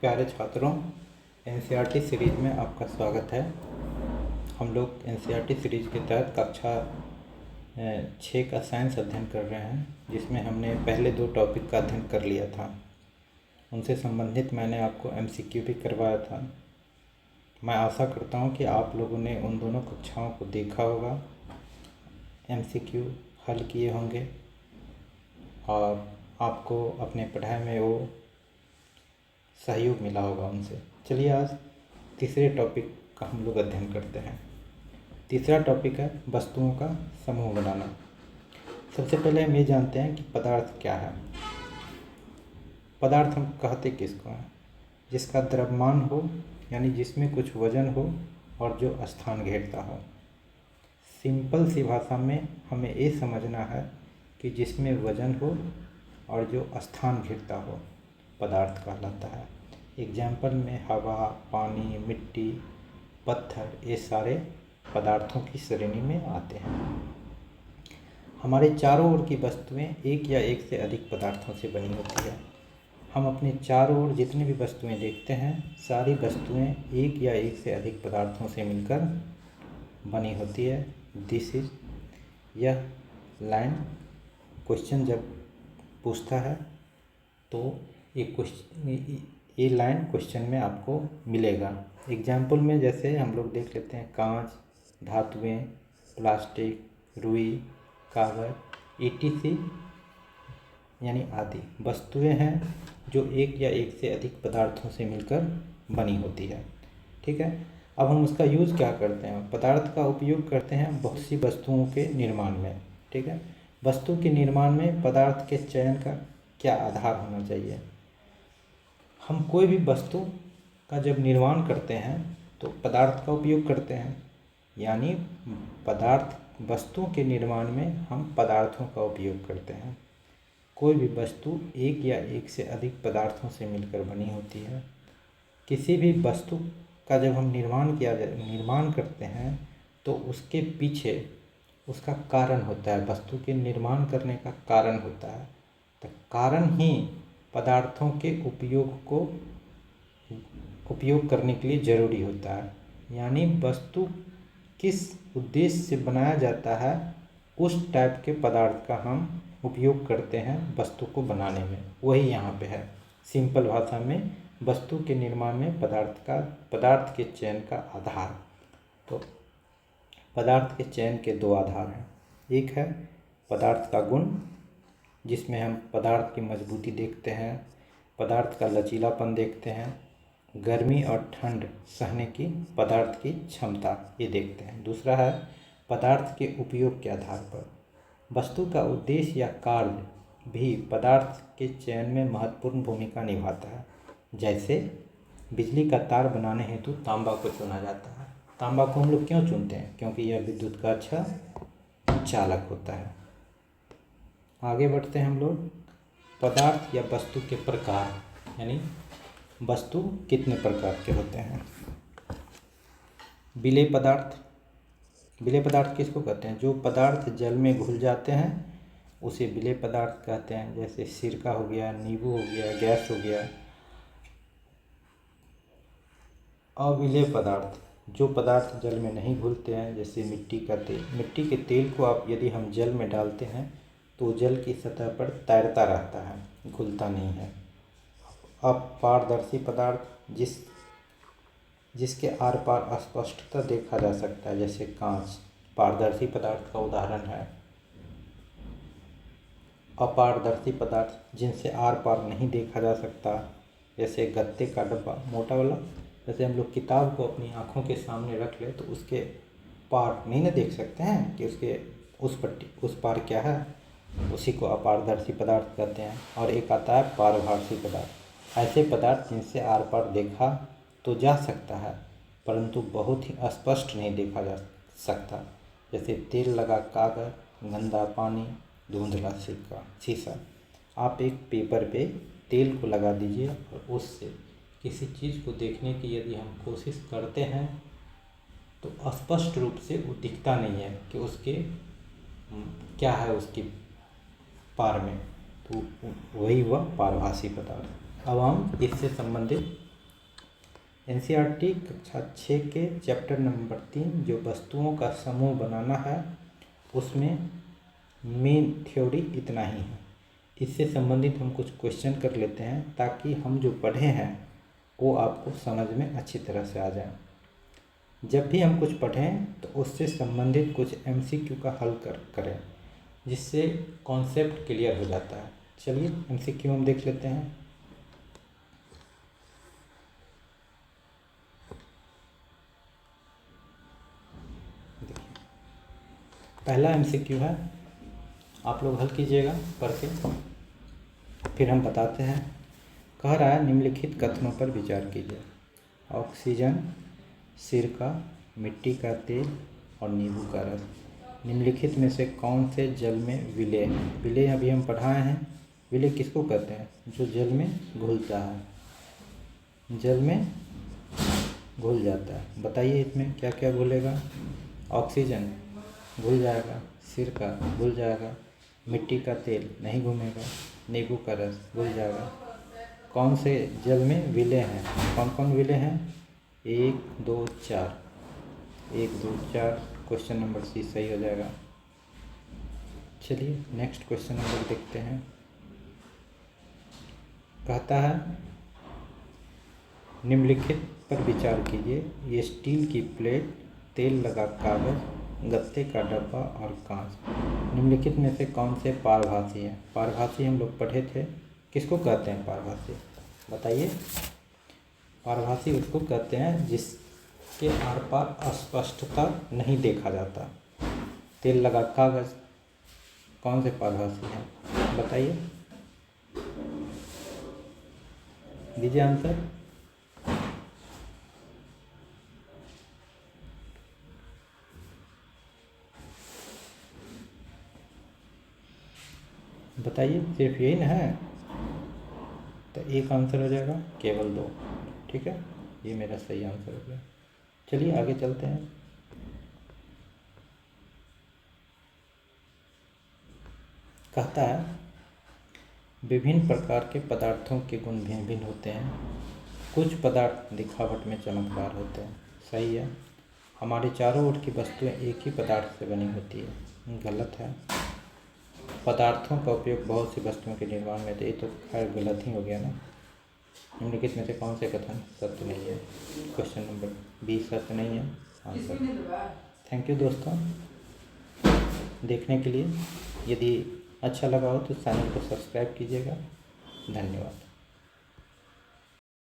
प्यारे छात्रों, NCERT series में आपका स्वागत है। हम लोग एनसीईआरटी सीरीज़ के तहत कक्षा 6 का साइंस अध्ययन कर रहे हैं, जिसमें हमने पहले 2 टॉपिक का अध्ययन कर लिया था। उनसे संबंधित मैंने आपको एमसीक्यू भी करवाया था। मैं आशा करता हूं कि आप लोगों ने उन दोनों कक्षाओं को देखा होगा, एमसीक्यू हल किए होंगे और आपको अपने पढ़ाई में वो सहयोग मिला होगा उनसे। चलिए आज तीसरे टॉपिक का हम लोग अध्ययन करते हैं। तीसरा टॉपिक है वस्तुओं का समूह बनाना। सबसे पहले हम ये जानते हैं कि पदार्थ क्या है। पदार्थ हम कहते किसको हैं? जिसका द्रव्यमान हो, यानी जिसमें कुछ वजन हो और जो स्थान घेरता हो। सिंपल सी भाषा में हमें ये समझना है कि जिसमें वजन हो और जो स्थान घेरता हो, पदार्थ कहलाता है। एग्जाम्पल में हवा, पानी, मिट्टी, पत्थर, ये सारे पदार्थों की श्रेणी में आते हैं। हमारे चारों ओर की वस्तुएं एक या एक से अधिक पदार्थों से बनी होती है। हम अपने चारों ओर जितनी भी वस्तुएं देखते हैं, सारी वस्तुएं एक या एक से अधिक पदार्थों से मिलकर बनी होती है। दिस इज यह लाइन क्वेश्चन जब पूछता है तो ये लाइन क्वेश्चन में आपको मिलेगा। एग्जाम्पल में जैसे हम लोग देख लेते हैं कांच, धातुएं, प्लास्टिक, रुई, कागज, ETC यानी आदि वस्तुएं हैं जो एक या एक से अधिक पदार्थों से मिलकर बनी होती है। ठीक है, अब हम उसका यूज़ क्या करते हैं? पदार्थ का उपयोग करते हैं बहुत सी वस्तुओं के निर्माण में। ठीक है, वस्तु के निर्माण में पदार्थ के चयन का क्या आधार होना चाहिए? हम कोई भी वस्तु का जब निर्माण करते हैं तो पदार्थ का उपयोग करते हैं, यानी वस्तुओं के निर्माण में हम पदार्थों का उपयोग करते हैं। कोई भी वस्तु एक या एक से अधिक पदार्थों से मिलकर बनी होती है। किसी भी वस्तु का जब हम निर्माण करते हैं तो उसके पीछे उसका कारण होता है, वस्तु के निर्माण करने का कारण होता है। तो कारण ही पदार्थों के उपयोग करने के लिए ज़रूरी होता है। यानी वस्तु किस उद्देश्य से बनाया जाता है, उस टाइप के पदार्थ का हम उपयोग करते हैं वस्तु को बनाने में। वही यहाँ पे है। सिंपल भाषा में वस्तु के निर्माण में पदार्थ के चयन का आधार। तो पदार्थ के चयन के 2 आधार हैं। एक है पदार्थ का गुण, जिसमें हम पदार्थ की मजबूती देखते हैं, पदार्थ का लचीलापन देखते हैं, गर्मी और ठंड सहने की पदार्थ की क्षमता, ये देखते हैं। दूसरा है पदार्थ के उपयोग के आधार पर। वस्तु का उद्देश्य या कार्य भी पदार्थ के चयन में महत्वपूर्ण भूमिका निभाता है। जैसे बिजली का तार बनाने हेतु तांबा को चुना जाता है। तांबा को हम लोग क्यों चुनते हैं? क्योंकि यह विद्युत का अच्छा चालक होता है। आगे बढ़ते हैं हम लोग। पदार्थ या वस्तु के प्रकार, यानी वस्तु कितने प्रकार के होते हैं? विलेय पदार्थ। विलेय पदार्थ किसको कहते हैं? जो पदार्थ जल में घुल जाते हैं उसे विलेय पदार्थ कहते हैं। जैसे सिरका हो गया, नींबू हो गया, गैस हो गया। अविलेय पदार्थ, जो पदार्थ जल में नहीं घुलते हैं, जैसे मिट्टी का तेल। मिट्टी के तेल को यदि हम जल में डालते हैं तो जल की सतह पर तैरता रहता है, घुलता नहीं है। अपारदर्शी पदार्थ, जिसके आर पार स्पष्टता देखा जा सकता है, जैसे कांच पारदर्शी पदार्थ का उदाहरण है। अपारदर्शी पदार्थ, जिनसे आर पार नहीं देखा जा सकता, जैसे गत्ते का डब्बा मोटा वाला। जैसे हम लोग किताब को अपनी आँखों के सामने रख ले तो उसके पार नहीं ना देख सकते हैं कि उसके उस पार क्या है, उसी को अपारदर्शी पदार्थ कहते हैं। और एक आता है पारभासी पदार्थ। ऐसे पदार्थ जिनसे आर पार देखा तो जा सकता है, परंतु बहुत ही स्पष्ट नहीं देखा जा सकता, जैसे तेल लगा कागज, गंदा पानी, धुंधला शीशा। आप एक पेपर पे तेल को लगा दीजिए और उससे किसी चीज़ को देखने की यदि हम कोशिश करते हैं तो स्पष्ट रूप से वो दिखता नहीं है कि उसके क्या है उसकी पार में, तो वही हुआ पारभासी पदार्थ। अब हम इससे संबंधित एनसीईआरटी कक्षा 6 के चैप्टर नंबर 3 जो वस्तुओं का समूह बनाना है उसमें मेन थ्योरी इतना ही है। इससे संबंधित हम कुछ क्वेश्चन कर लेते हैं ताकि हम जो पढ़े हैं वो आपको समझ में अच्छी तरह से आ जाए। जब भी हम कुछ पढ़ें तो उससे संबंधित कुछ एमसीक्यू का हल करें जिससे कॉन्सेप्ट क्लियर हो जाता है। चलिए एमसीक्यू हम देख लेते हैं। देखिए पहला एमसीक्यू है, आप लोग हल कीजिएगा पढ़ के, फिर हम बताते हैं। कह रहा है निम्नलिखित कथनों पर विचार कीजिए। ऑक्सीजन, सिरका, मिट्टी का तेल और नींबू का रस निम्नलिखित में से कौन से जल में विलेय है? विलेय अभी हम पढ़ाए हैं। विलेय किसको कहते हैं? जो जल में घुलता है, जल में घुल जाता है। बताइए इसमें क्या क्या घुलेगा? ऑक्सीजन घुल जाएगा, सिरका घुल जाएगा, मिट्टी का तेल नहीं घूमेगा, नींबू का रस घुल जाएगा। कौन से जल में विलेय हैं? कौन कौन विलेय हैं? 1 2 4, 1 2 4, क्वेश्चन नंबर सी सही हो जाएगा। चलिए नेक्स्ट क्वेश्चन नंबर देखते हैं। कहता है निम्नलिखित पर विचार कीजिए। ये स्टील की प्लेट, तेल लगा कागज, गत्ते का डब्बा और कांच निम्नलिखित में से कौन से पारभासी हैं? पारभासी हम लोग पढ़े थे। किसको कहते हैं पारभासी? बताइए। पारभासी उसको कहते हैं जिसके आर पार स्पष्टता नहीं देखा जाता। तेल लगा कागज कौन से पारभासी हैं? बताइए, दीजिए आंसर। बताइए, सिर्फ यही ना है? तो एक आंसर हो जाएगा, केवल 2। ठीक है, ये मेरा सही आंसर हो गया। चलिए आगे चलते हैं। कहता है विभिन्न प्रकार के पदार्थों के गुण भिन्न भिन्न होते हैं। कुछ पदार्थ दिखावट में चमकदार होते हैं। सही है। हमारे चारों ओर की वस्तुएं एक ही पदार्थ से बनी होती है। गलत है। पदार्थों का उपयोग बहुत सी वस्तुओं के निर्माण में, तो ये तो खैर गलत ही हो गया ना। निम्नलिखित में से कौन से कथन सत्य नहीं है? क्वेश्चन नंबर 20 सत्य नहीं है आंसर। थैंक यू दोस्तों देखने के लिए। यदि अच्छा लगा हो तो चैनल को सब्सक्राइब कीजिएगा। धन्यवाद।